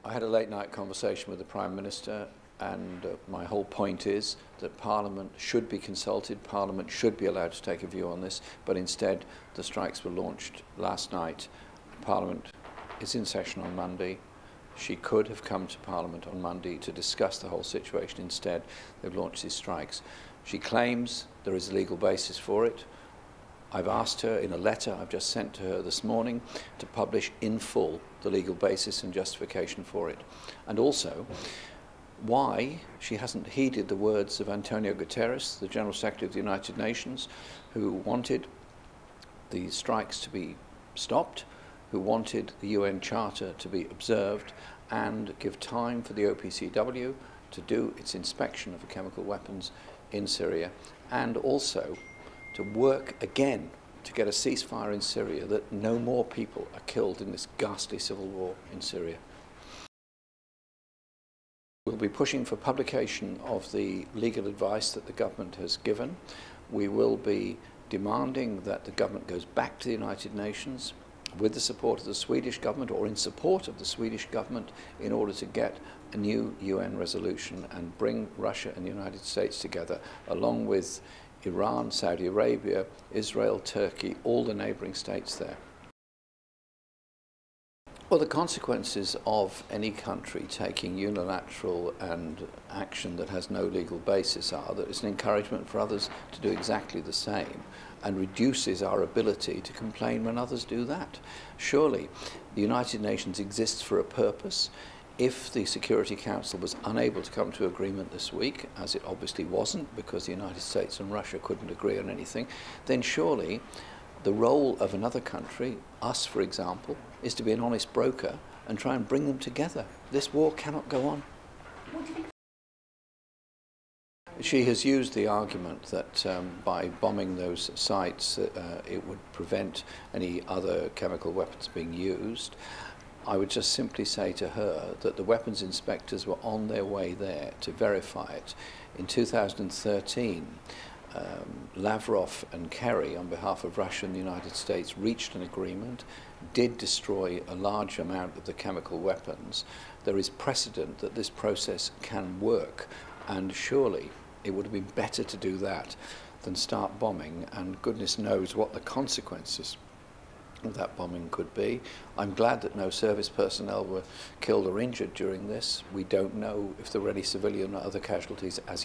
I had a late night conversation with the Prime Minister, and my whole point is that Parliament should be consulted, Parliament should be allowed to take a view on this, but instead the strikes were launched last night. Parliament is in session on Monday. She could have come to Parliament on Monday to discuss the whole situation. Instead, they've launched these strikes. She claims there is a legal basis for it. I've asked her in a letter I've just sent to her this morning to publish in full the legal basis and justification for it. And also, why she hasn't heeded the words of Antonio Guterres, the General Secretary of the United Nations, who wanted the strikes to be stopped, who wanted the UN Charter to be observed, and give time for the OPCW to do its inspection of the chemical weapons in Syria, and also to work again to get a ceasefire in Syria, that no more people are killed in this ghastly civil war in Syria. We'll be pushing for publication of the legal advice that the government has given. We will be demanding that the government goes back to the United Nations with the support of the Swedish government, or in support of the Swedish government, in order to get a new UN resolution and bring Russia and the United States together, along with Iran, Saudi Arabia, Israel, Turkey, all the neighbouring states there. Well, the consequences of any country taking unilateral and action that has no legal basis are that it's an encouragement for others to do exactly the same, and reduces our ability to complain when others do that. Surely, the United Nations exists for a purpose. If the Security Council was unable to come to agreement this week, as it obviously wasn't because the United States and Russia couldn't agree on anything, then surely the role of another country, us for example, is to be an honest broker and try and bring them together. This war cannot go on. She has used the argument that by bombing those sites it would prevent any other chemical weapons being used. I would just simply say to her that the weapons inspectors were on their way there to verify it. In 2013, Lavrov and Kerry, on behalf of Russia and the United States, reached an agreement, did destroy a large amount of the chemical weapons. There is precedent that this process can work, and surely it would have been better to do that than start bombing, and goodness knows what the consequences of that bombing could be. I'm glad that no service personnel were killed or injured during this. We don't know if there were any civilian or other casualties as yet.